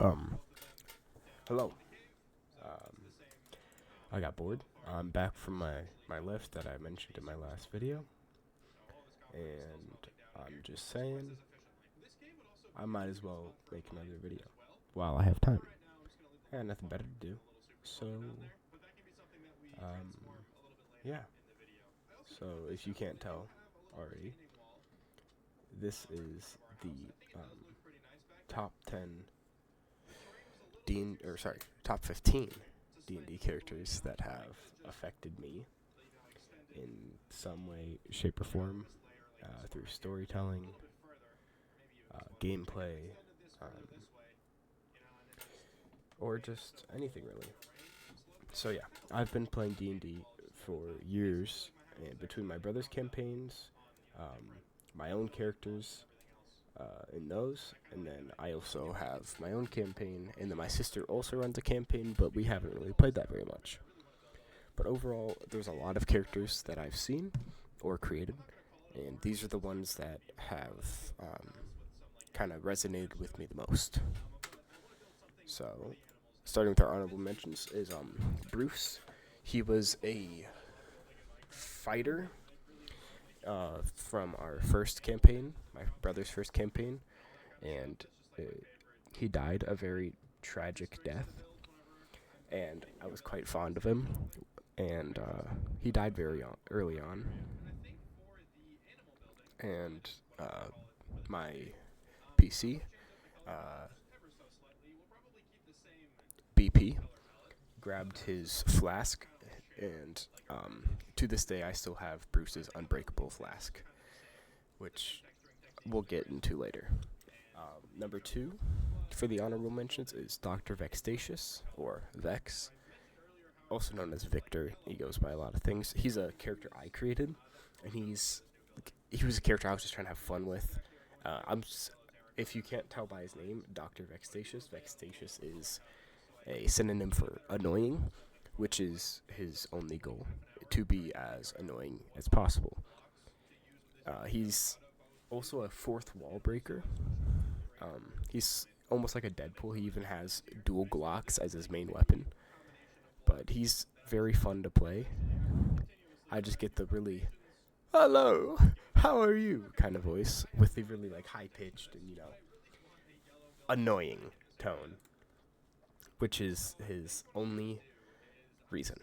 Um, Hello. Um, I got bored. I'm back from my lift that I mentioned in my last video, and I'm just saying I might as well make another video while I have time. I got nothing better to do, so um, yeah. So if you can't tell already, this is the top 10 top 15 D&D characters that have affected me in some way, shape, or form through storytelling, gameplay, um, or just anything really. So yeah, I've been playing D&D for years, and between my brother's campaigns, um, my own characters in those, and then I also have my own campaign, and then my sister also runs a campaign, but we haven't really played that very much. But overall, there's a lot of characters that I've seen or created, and these are the ones that have kind of resonated with me the most. So, starting with our honorable mentions is Bruce. He was a fighter from our first campaign, my brother's first campaign, and he died a very tragic death. And I was quite fond of him, and he died very early on. And my PC, uh, BP, grabbed his flask, and to this day I still have Bruce's unbreakable flask, which we'll get into later. Number 2 for the honorable mentions is Dr. Vextatious, or Vex, also known as Victor. He goes by a lot of things. He's a character I created, and he was a character I was just trying to have fun with. If you can't tell by his name, Dr. Vextatious. Vextatious is a synonym for annoying, which is his only goal, to be as annoying as possible. He's also a fourth wall breaker. He's almost like a Deadpool. He even has dual Glocks as his main weapon. But he's very fun to play. I just get the really, hello, how are you kind of voice with the really like high pitched and annoying tone, which is his only reason.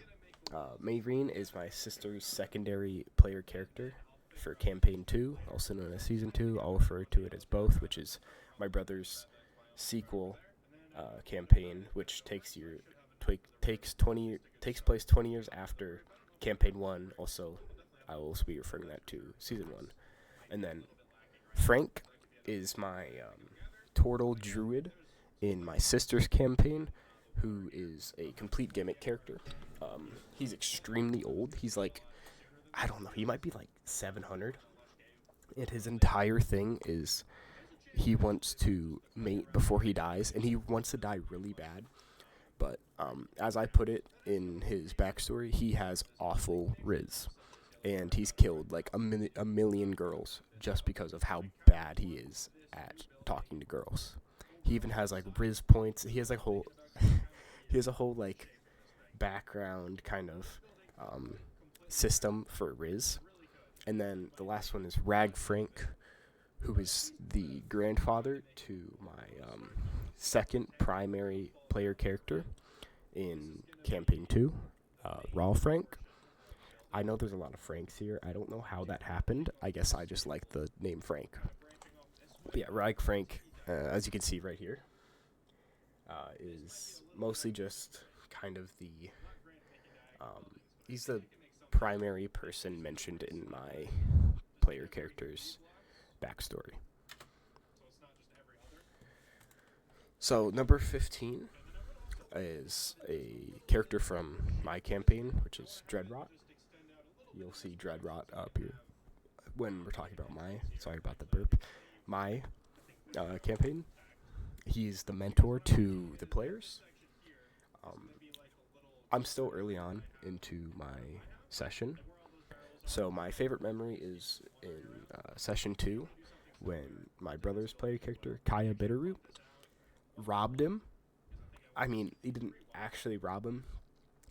Mayreen is my sister's secondary player character for Campaign 2, also known as Season 2. I'll refer to it as both, which is my brother's sequel campaign, which takes place 20 years after Campaign 1. Also, I will also be referring that to Season 1. And then Frank is my turtle druid in my sister's campaign, who is a complete gimmick character. He's extremely old. He's like, I don't know, he might be like 700. And his entire thing is he wants to mate before he dies, and he wants to die really bad. But as I put it in his backstory, he has awful riz, and he's killed like a million girls just because of how bad he is at talking to girls. He even has like riz points. He has a whole like background kind of system for riz. And then the last one is Rag Frank, who is the grandfather to my second primary player character in Campaign 2, Raw Frank. I know there's a lot of Franks here. I don't know how that happened. I guess I just like the name Frank. But yeah, Rag Frank, as you can see right here, is mostly just kind of he's the primary person mentioned in my player character's backstory. So number 15 is a character from my campaign, which is Dreadrot. You'll see Dreadrot up here when we're talking about sorry about the burp, my campaign. He's the mentor to the players. I'm still early on into my session, so my favorite memory is in session 2 when my brother's player character, Kaya Bitterroot, robbed him. I mean, he didn't actually rob him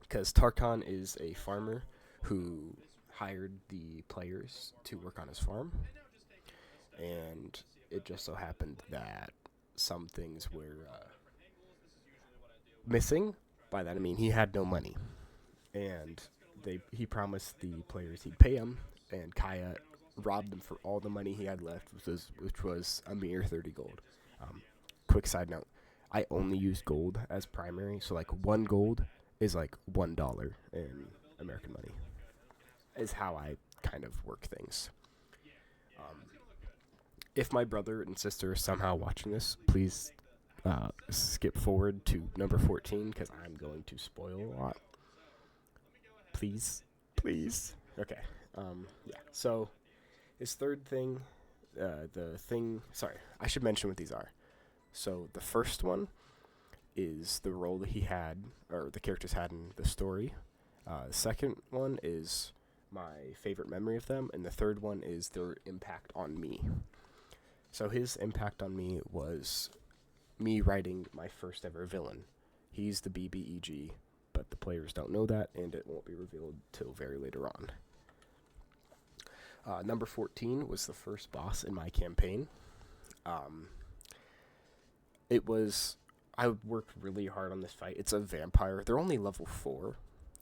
because Tarkon is a farmer who hired the players to work on his farm, and it just so happened that some things were missing. By that I mean he had no money, and he promised the players he'd pay him, and Kaya robbed them for all the money he had left, which was a mere 30 gold. Um, Quick side note: I only use gold as primary, so like 1 gold is like $1 in American money. Is how I kind of work things. Um, if my brother and sister are somehow watching this, please skip forward to number 14 because I'm going to spoil a lot. Please, please. Okay. Yeah. So his third thing, Sorry, I should mention what these are. So the first one is the role that he had, or the characters had in the story. The second one is my favorite memory of them, and the third one is their impact on me. So his impact on me was me writing my first ever villain. He's the BBEG, but the players don't know that, and it won't be revealed till very later on. Number 14 was the first boss in my campaign. I worked really hard on this fight. It's a vampire. They're only level 4,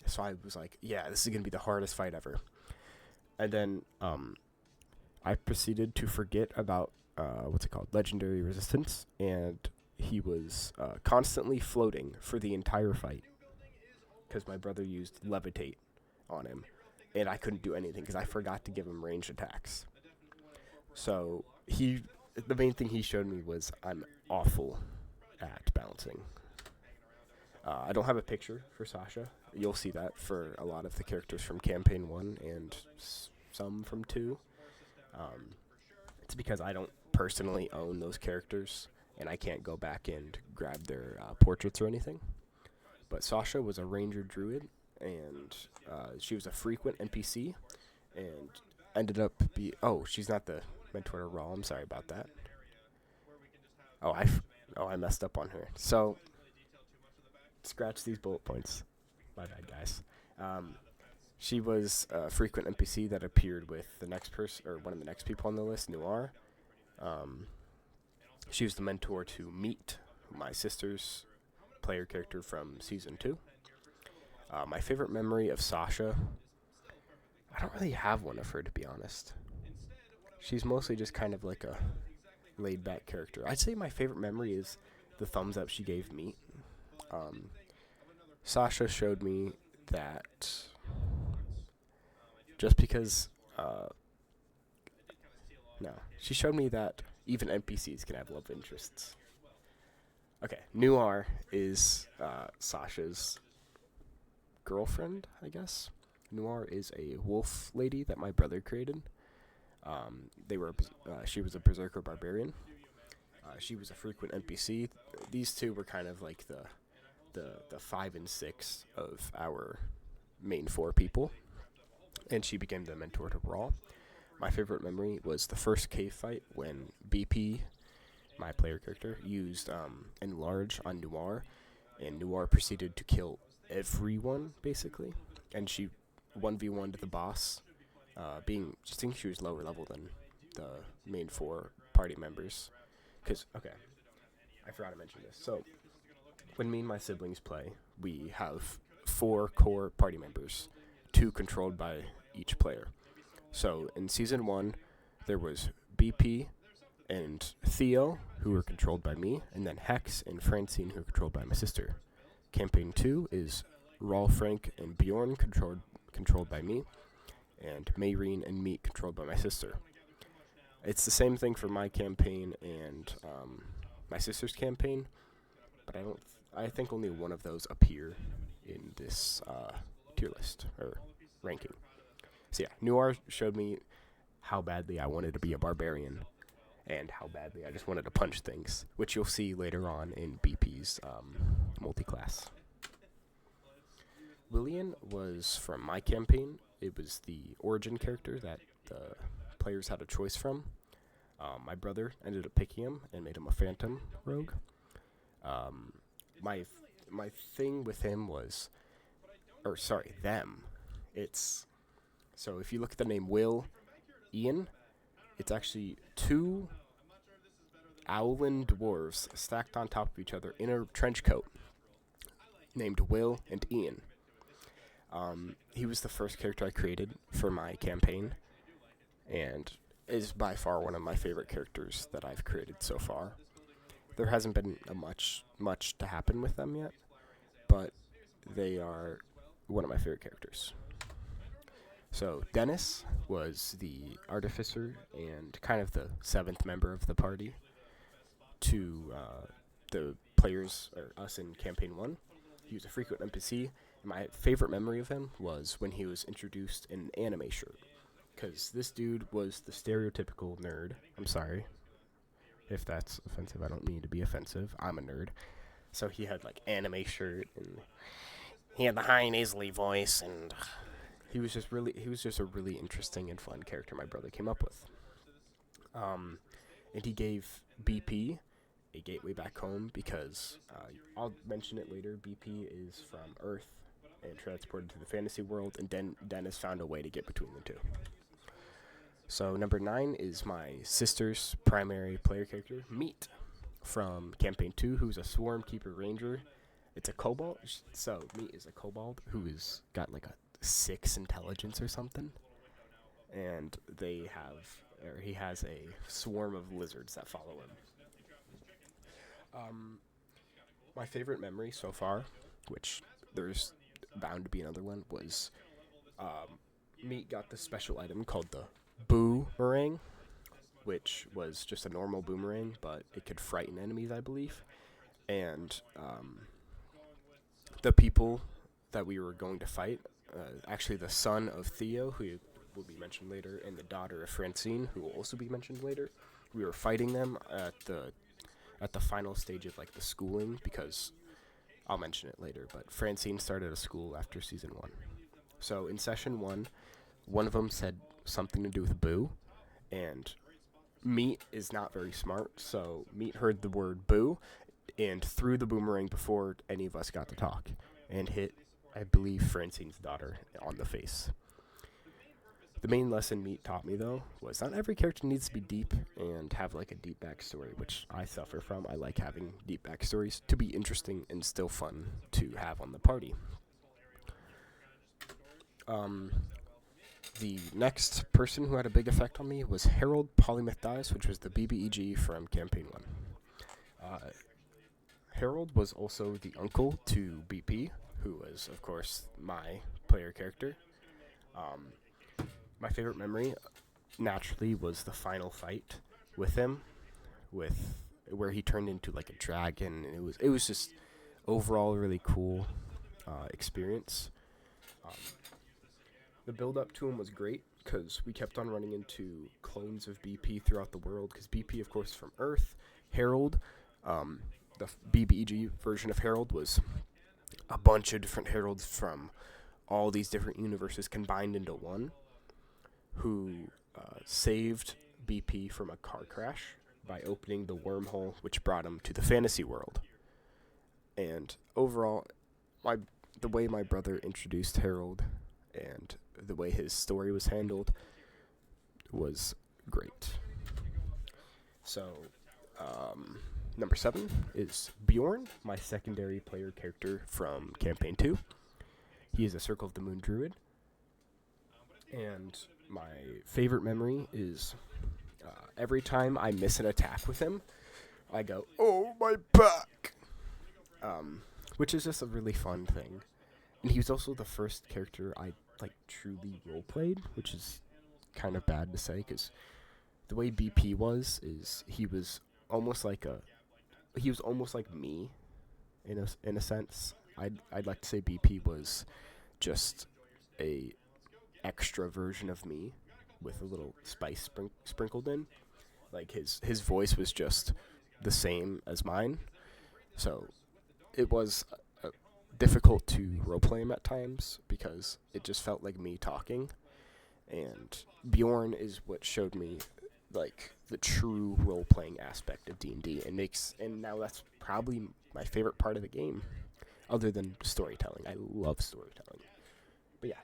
so I was like, yeah, this is going to be the hardest fight ever. And then I proceeded to forget about, Legendary Resistance, and he was constantly floating for the entire fight because my brother used Levitate on him, and I couldn't do anything because I forgot to give him ranged attacks. So the main thing he showed me was I'm awful at balancing. I don't have a picture for Sasha. You'll see that for a lot of the characters from Campaign 1 and some from 2. It's because I don't personally own those characters, and I can't go back and grab their portraits or anything. But Sasha was a ranger druid, and she was a frequent NPC, and ended up she's not the mentor to Raw. I'm sorry about that. I messed up on her. So, scratch these bullet points. My bad, guys. She was a frequent NPC that appeared with the next person, or one of the next people on the list, Noir. She was the mentor to Meet, my sister's player character from Season 2. My favorite memory of Sasha, I don't really have one of her, to be honest. She's mostly just kind of like a laid-back character. I'd say my favorite memory is the thumbs up she gave Meet. Sasha showed me that just because, she showed me that even NPCs can have love interests. Okay, Noir is Sasha's girlfriend, I guess. Noir is a wolf lady that my brother created. She was a berserker barbarian. She was a frequent NPC. These two were kind of like the 5 and 6 of our main 4 people, and she became the mentor to Raw. My favorite memory was the first cave fight when BP, my player character, used Enlarge on Noir, and Noir proceeded to kill everyone, basically, and she 1v1'd the boss, I think she was lower level than the main 4 party members, I forgot to mention this. So, when me and my siblings play, we have 4 core party members, 2 controlled by each player. So, in Season 1, there was BP and Theo, who were controlled by me, and then Hex and Francine, who were controlled by my sister. Campaign 2 is Raw, Frank, and Bjorn, controlled by me, and Mayreen and Meat, controlled by my sister. It's the same thing for my campaign and my sister's campaign, but I think only one of those appear in this tier list, or ranking. So yeah, Noir showed me how badly I wanted to be a barbarian, and how badly I just wanted to punch things, which you'll see later on in BP's multi-class. Lillian was from my campaign. It was the origin character that the players had a choice from. My brother ended up picking him and made him a phantom rogue. Um, my my thing with him was, or sorry, them. It's so if you look at the name Will Ian, it's actually two Owlin dwarves stacked on top of each other in a trench coat, named Will and Ian. He was the first character I created for my campaign, and is by far one of my favorite characters that I've created so far. There hasn't been much to happen with them yet, but they are one of my favorite characters. So Dennis was the artificer and kind of the seventh member of the party to the players, or us in campaign 1. He was a frequent NPC, and my favorite memory of him was when he was introduced in an anime shirt. Because this dude was the stereotypical nerd. I'm sorry if that's offensive. I don't mean to be offensive. I'm a nerd. So he had like anime shirt, and he had the high nasally voice, and he was just a really interesting and fun character my brother came up with. And he gave BP a gateway back home because I'll mention it later. BP is from Earth and transported to the fantasy world, and Dennis found a way to get between the two. So number 9 is my sister's primary player character, Meat, from campaign 2, who's a swarm keeper ranger. It's a kobold, so Meat is a kobold who's got like a 6 intelligence or something, and he has a swarm of lizards that follow him. My favorite memory so far, which there's bound to be another one, was Meat got this special item called the boomerang, which was just a normal boomerang, but it could frighten enemies, I believe. And the people that we were going to fight, actually the son of Theo, who will be mentioned later, and the daughter of Francine, who will also be mentioned later, we were fighting them at the final stage of like the schooling, because I'll mention it later, but Francine started a school after season 1. So in session 1, one of them said something to do with boo, and Meat is not very smart, so Meat heard the word boo and threw the boomerang before any of us got to talk, and hit, I believe, Francine's daughter on the face. The main lesson Meat taught me, though, was not every character needs to be deep and have like a deep backstory, which I suffer from. I like having deep backstories to be interesting and still fun to have on the party. The next person who had a big effect on me was Harold Polymyth Dice, which was the BBEG from campaign 1. Harold was also the uncle to BP, who was, of course, my player character. My favorite memory, naturally, was the final fight with him, where he turned into like a dragon, and it was just overall a really cool experience. The build up to him was great because we kept on running into clones of BP throughout the world, because BP, of course, is from Earth. Harold, the BBEG version of Harold, was a bunch of different Heralds from all these different universes combined into one, who saved BP from a car crash by opening the wormhole which brought him to the fantasy world. And overall, the way my brother introduced Harold and the way his story was handled was great. So, number 7 is Bjorn, my secondary player character from campaign 2. He is a Circle of the Moon druid. And my favorite memory is every time I miss an attack with him, I go, "Oh, my back!" Which is just a really fun thing. And he was also the first character I truly roleplayed, which is kind of bad to say, because the way BP is he was almost like me in a sense. I'd like to say BP was just a extra version of me with a little spice sprinkled in. Like his voice was just the same as mine, so it was difficult to roleplay him at times because it just felt like me talking. And Bjorn is what showed me like the true role playing aspect of D&D, and now that's probably my favorite part of the game, other than storytelling. I love storytelling. But yeah,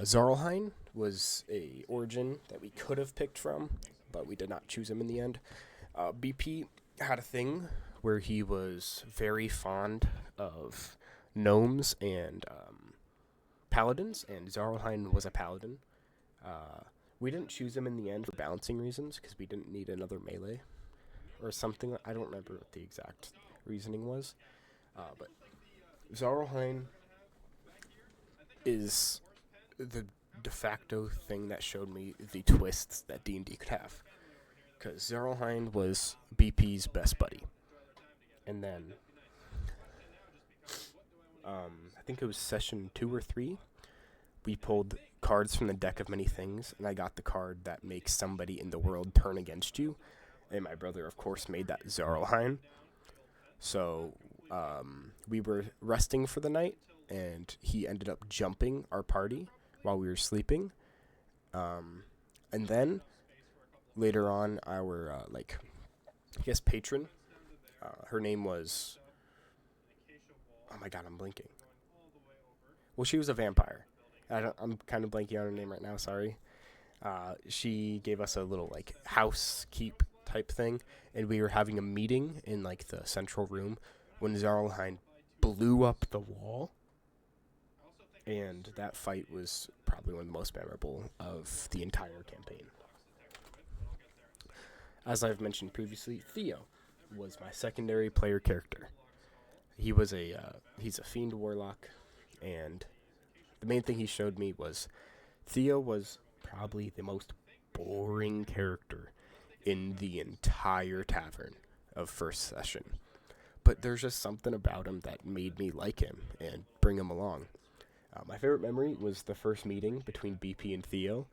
Zarlheim was a origin that we could have picked from, but we did not choose him in the end. BP had a thing where he was very fond of gnomes and paladins, and Zarlheim was a paladin. We didn't choose him in the end for balancing reasons because we didn't need another melee or something. I don't remember what the exact reasoning was, but Zarlheim is the de facto thing that showed me the twists that D&D could have. Because Zarlheim was BP's best buddy. And then, I think it was session 2 or 3, we pulled cards from the deck of many things, and I got the card that makes somebody in the world turn against you. And my brother, of course, made that Zarlheim. So, we were resting for the night, and he ended up jumping our party while we were sleeping. And then, later on, our, patron, her name was... Oh my god, I'm blinking. Well, she was a vampire. I'm kind of blanking on her name right now, sorry. She gave us a little, housekeep type thing, and we were having a meeting in, the central room when Zarlheim blew up the wall, and that fight was probably one of the most memorable of the entire campaign. As I've mentioned previously, Theo was my secondary player character. He's a fiend warlock, and the main thing he showed me was Theo was probably the most boring character in the entire tavern of first session. But there's just something about him that made me like him and bring him along. My favorite memory was the first meeting between BP and Theo,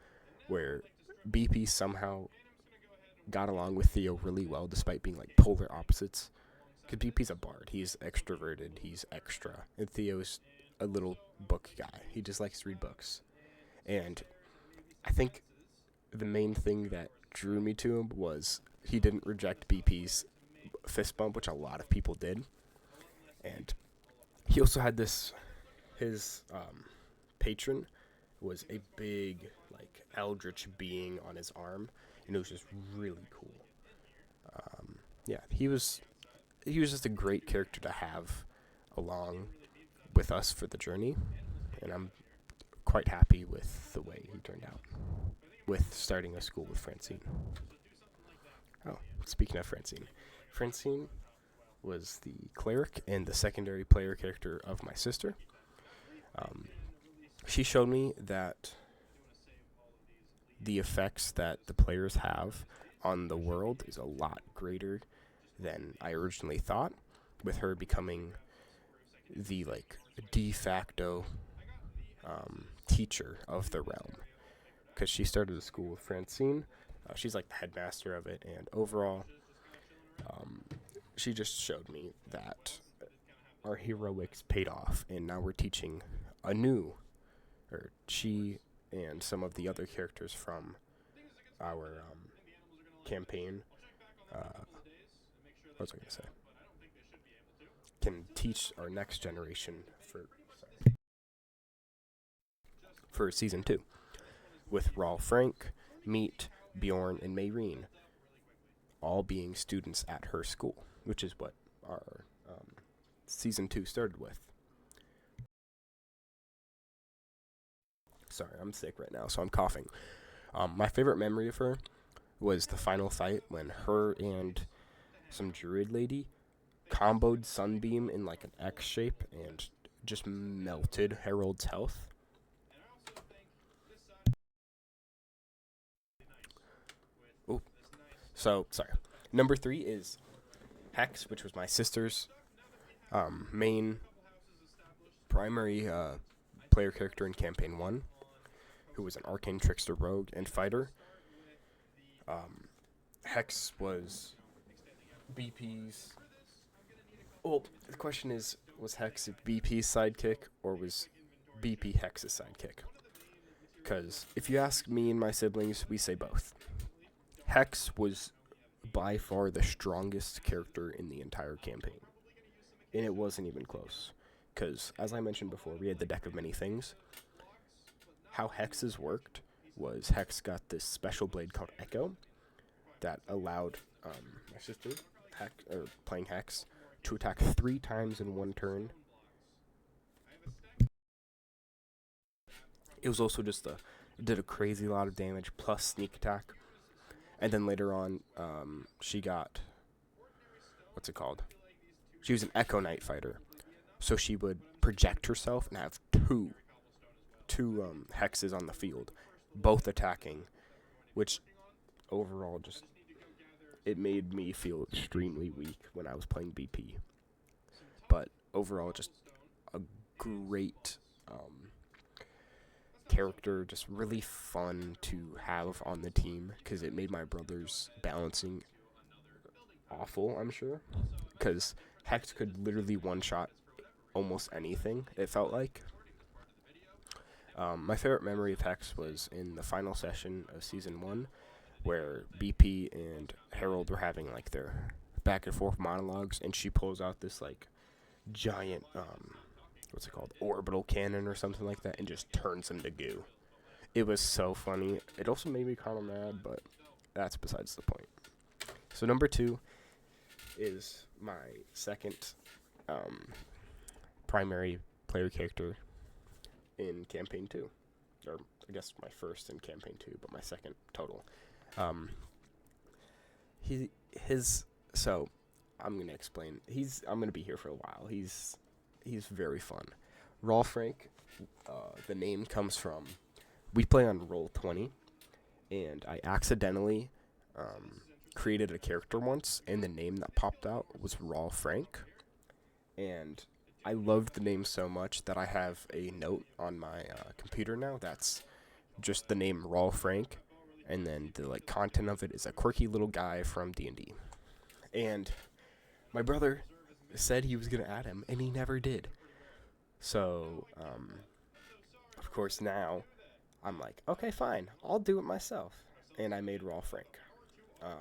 where BP somehow got along with Theo really well, despite being polar opposites. Because BP's a bard, he's extroverted, he's extra, and Theo's a little book guy. He just likes to read books. And I think the main thing that drew me to him was he didn't reject BP's fist bump, which a lot of people did. And he also had his patron was a big, eldritch being on his arm, and it was just really cool. He was just a great character to have along with us for the journey, and I'm quite happy with the way he turned out, with starting a school with Francine. Oh, speaking of Francine was the cleric and the secondary player character of my sister. She showed me that the effects that the players have on the world is a lot greater than I originally thought, with her becoming the de facto teacher of the realm, because she started a school with Francine. She's the headmaster of it, and overall, she just showed me that our heroics paid off, and now we're teaching she and some of the other characters from our campaign, what was I going to say? Can teach our next generation for season 2, with Raul Frank, Meat, Bjorn, and Mayreen, all being students at her school, which is what our season 2 started with. Sorry, I'm sick right now, so I'm coughing. My favorite memory of her was the final fight when her and some druid lady comboed Sunbeam in an X shape and just melted Harold's health. Oh, so sorry. Number 3 is Hex, which was my sister's main primary player character in Campaign 1, who was an arcane trickster rogue and fighter. Hex was BP's... Well, the question is, was Hex BP's sidekick, or was BP Hex's sidekick? Because if you ask me and my siblings, we say both. Hex was by far the strongest character in the entire campaign. And it wasn't even close. Because, as I mentioned before, we had the deck of many things. How Hexes worked was Hex got this special blade called Echo that allowed my sister, playing Hex, to attack 3 times in one turn. It was also just it did a crazy lot of damage plus sneak attack. And then later on, she got, what's it called? She was an Echo Knight fighter. So she would project herself and have two hexes on the field, both attacking, which overall just, it made me feel extremely weak when I was playing BP. But overall, just a great character, just really fun to have on the team, because it made my brother's balancing awful, I'm sure, because Hex could literally one-shot almost anything, it felt like. My favorite memory of Hex was in the final session of Season 1, where BP and Harold were having, like, their back-and-forth monologues, and she pulls out this, like, giant, what's it called, orbital cannon or something like that, and just turns him to goo. It was so funny. It also made me kind of mad, but that's besides the point. So number 2 is my second primary player character in Campaign 2. Or, I guess my first in Campaign 2, but my second total. So, I'm going to explain. I'm going to be here for a while. He's very fun. Raw Frank, the name comes from, we play on Roll20, and I accidentally created a character once, and the name that popped out was Raw Frank, and I loved the name so much that I have a note on my computer now that's just the name Raw Frank, and then the content of it is a quirky little guy from D&D. And my brother said he was going to add him, and he never did. So, of course, now I'm like, okay, fine, I'll do it myself. And I made Raw Frank.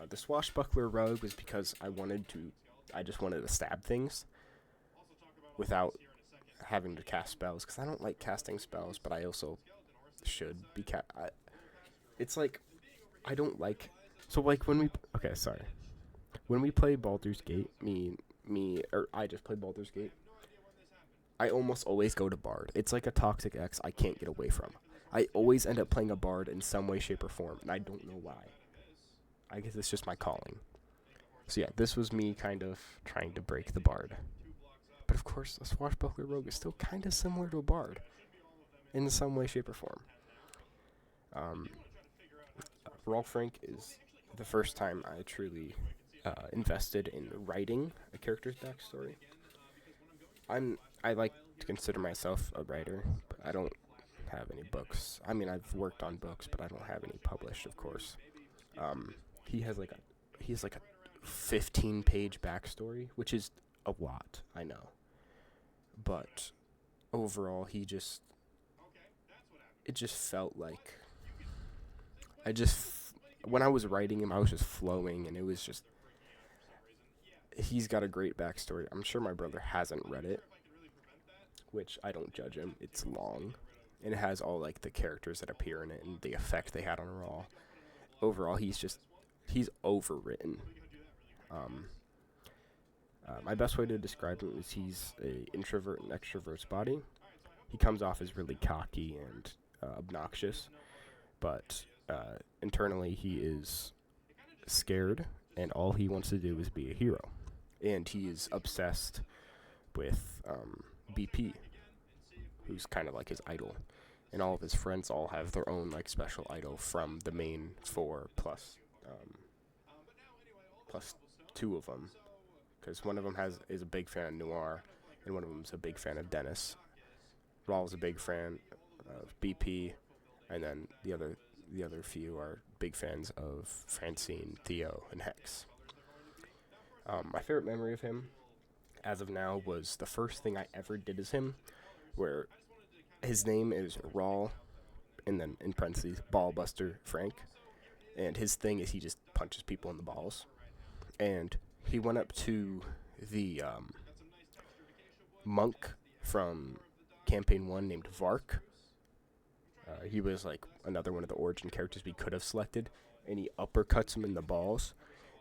The Swashbuckler Rogue was because I just wanted to stab things without having to cast spells, because I don't like casting spells, but I also should be it's like, I don't like, so when we play Baldur's Gate, I just play Baldur's Gate, I almost always go to Bard. It's like a toxic X I can't get away from. I always end up playing a Bard in some way, shape, or form, and I don't know why. I guess it's just my calling. So yeah, this was me kind of trying to break the Bard. But of course, a Swashbuckler Rogue is still kind of similar to a Bard in some way, shape, or form. Raw Frank is the first time I truly invested in writing a character's backstory. I like to consider myself a writer, but I don't have any books. I mean, I've worked on books, but I don't have any published, of course. He has like a 15-page backstory, which is a lot, I know. But overall, it just felt like when I was writing him, I was just flowing, and it was just, he's got a great backstory. I'm sure my brother hasn't read it, which I don't judge him. It's long, and it has all the characters that appear in it and the effect they had on Raw. Overall, he's overwritten. My best way to describe him is he's an introvert and extrovert's body. He comes off as really cocky and obnoxious, but internally he is scared, and all he wants to do is be a hero. And he is obsessed with BP, who's kind of like his idol. And all of his friends all have their own special idol from the main 4 plus 2 of them, because one of them is a big fan of Noir, and one of them is a big fan of Dennis. Raw's a big fan of BP, and then the other few are big fans of Francine, Theo, and Hex. My favorite memory of him, as of now, was the first thing I ever did as him, where his name is Raw and then in parentheses, Ballbuster Frank. And his thing is he just punches people in the balls. And he went up to the monk from Campaign 1 named Vark. He was like another one of the origin characters we could have selected, and he uppercuts him in the balls.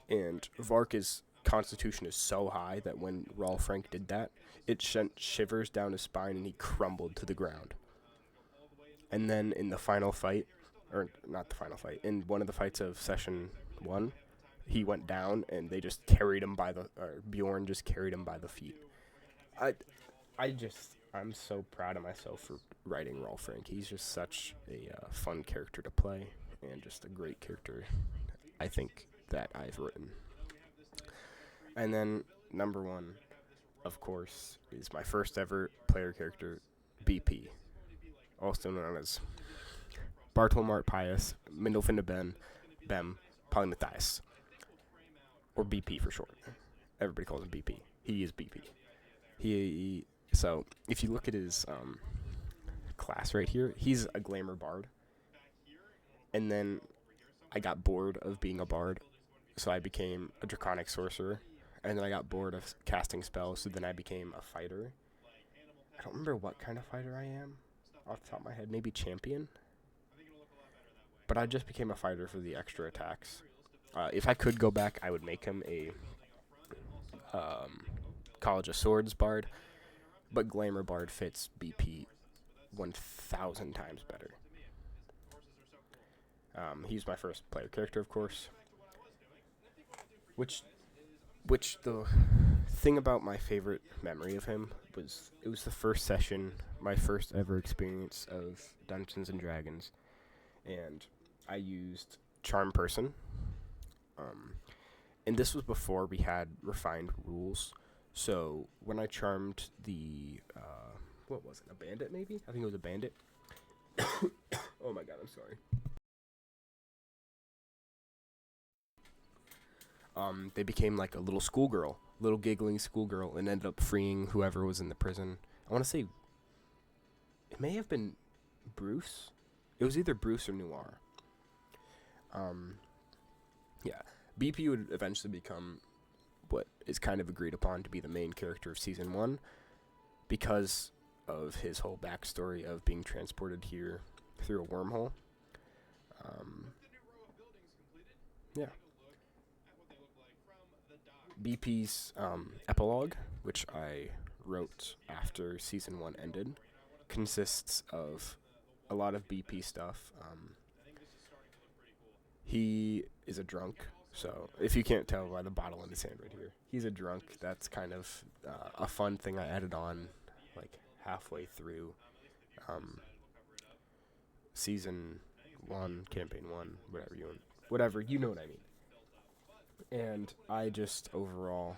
And Vark's constitution is so high that when Raul Frank did that, it sent shivers down his spine and he crumbled to the ground. And then in the final fight, or not the final fight, in one of the fights of Session 1, he went down and they just carried him by Bjorn just carried him by the feet. I'm so proud of myself for writing Raul Frank. He's just such a fun character to play and just a great character, I think, that I've written. And then number 1, of course, is my first ever player character, BP, also known as Bartolomart Pius Mindolfinda Bem Polymathias, or BP for short. Everybody calls him BP. He is BP. So if you look at his class right here, he's a glamour bard. And then I got bored of being a bard, so I became a draconic sorcerer. And then I got bored of casting spells, so then I became a fighter. I don't remember what kind of fighter I am off the top of my head. Maybe champion? But I just became a fighter for the extra attacks. If I could go back, I would make him a College of Swords bard. But Glamour Bard fits BP 1,000 times better. He's my first player character, of course. Which the thing about my favorite memory of him was, it was the first session, my first ever experience of Dungeons and Dragons, and I used Charm Person. And this was before we had refined rules. So when I charmed the, what was it, a bandit maybe? I think it was a bandit. Oh my god, I'm sorry. They became like a little schoolgirl, little giggling schoolgirl, and ended up freeing whoever was in the prison. I want to say, it may have been Bruce. It was either Bruce or Noir. Yeah. BP would eventually become what is kind of agreed upon to be the main character of Season 1 because of his whole backstory of being transported here through a wormhole. Yeah. BP's epilogue, which I wrote after Season 1 ended, consists of a lot of BP stuff. He is a drunk. So, if you can't tell by the bottle in his hand right here, he's a drunk. That's kind of a fun thing I added on, like, halfway through Season 1, Campaign 1, whatever, you know what I mean. And I just loved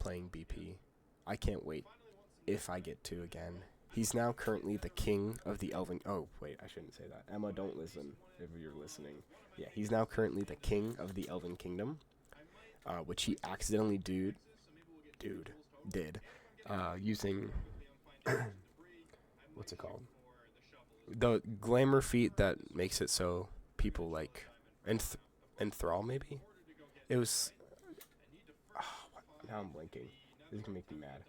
playing BP. I can't wait if I get to again. He's now currently the king of the Elven... Oh, wait, I shouldn't say that. Emma, don't listen if you're listening. Yeah, he's now currently the king of the Elven Kingdom, which he accidentally did, using... what's it called? The glamour feat that makes it so people, like... Enthrall, maybe? It was... now I'm blinking. This is going to make me mad.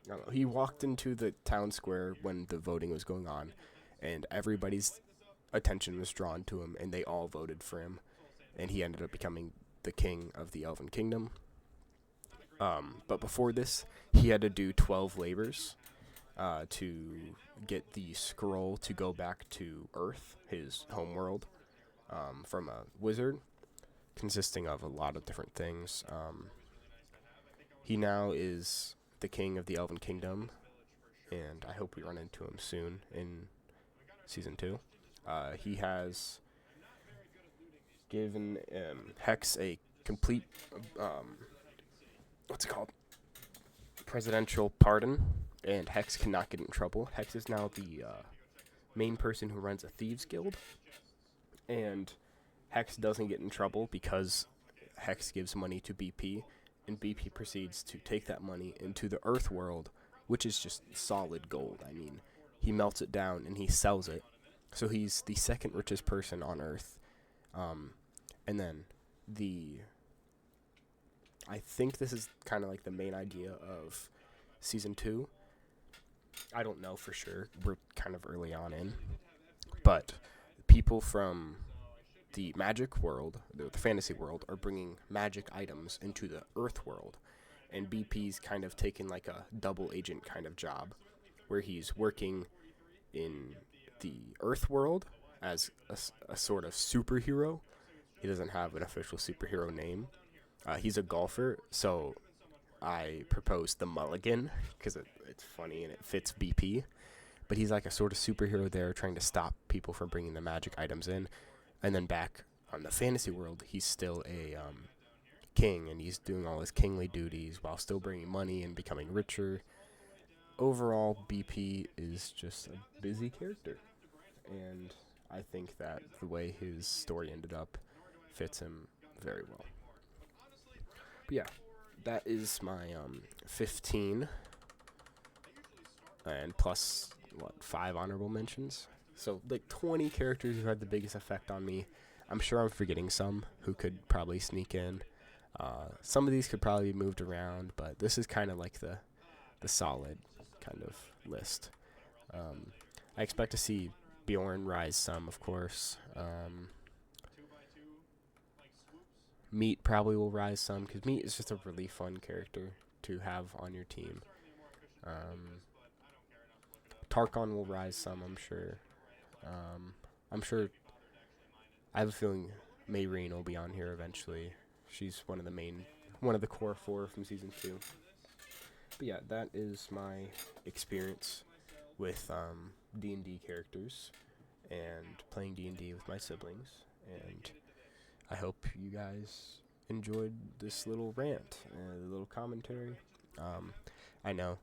I don't know. He walked into the town square when the voting was going on, and everybody's attention was drawn to him, and they all voted for him, and he ended up becoming the king of the Elven Kingdom. But before this, he had to do 12 labors to get the scroll to go back to Earth, his homeworld, from a wizard, consisting of a lot of different things. He now is the king of the Elven Kingdom, and I hope we run into him soon in Season 2. He has given Hex a complete, what's it called? Presidential pardon, and Hex cannot get in trouble. Hex is now the main person who runs a thieves guild, and Hex doesn't get in trouble because Hex gives money to BP, and BP proceeds to take that money into the Earth world which is just solid gold. I mean, he melts it down and he sells it. So he's the second richest person on Earth. And then the I think this is kind of like the main idea of season 2. I don't know for sure. We're kind of early on in. But people from the magic world, the fantasy world, are bringing magic items into the Earth world. And BP's kind of taken like a double agent kind of job where he's working in the Earth world as a sort of superhero. He doesn't have an official superhero name. He's a golfer, so I proposed the mulligan because it's funny and it fits BP. But he's like a sort of superhero there trying to stop people from bringing the magic items in. And then back on the fantasy world, he's still a king, and he's doing all his kingly duties while still bringing money and becoming richer. Overall, BP is just a busy character. And I think that the way his story ended up fits him very well. But yeah, that is my 15 and plus 5 honorable mentions. So like 20 characters who had the biggest effect on me. I'm sure I'm forgetting some who could probably sneak in. Some of these could probably be moved around, but this is kind of like the solid kind of list. I expect to see Bjorn rise some, of course. Meat probably will rise some, because Meat is just a really fun character to have on your team. Tarkon will rise some, I'm sure. I'm sure. I have a feeling Mayreen will be on here eventually. She's one of the core 4 from season 2. But yeah, that is my experience with D&D characters and playing D&D with my siblings. And I hope you guys enjoyed this little rant, a little commentary. I know,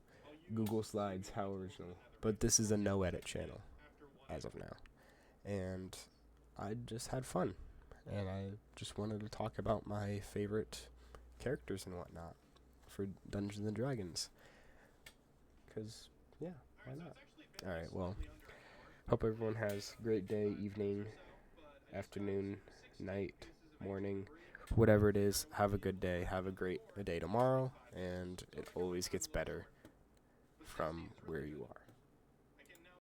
Google Slides, how original. But this is a no-edit channel, as of now. And I just had fun. And I just wanted to talk about my favorite characters and whatnot for Dungeons & Dragons. Because, yeah, why not? Alright, well, hope everyone has a great day, evening, afternoon, night, morning, whatever it is. Have a good day. Have a great day tomorrow. And it always gets better from where you are.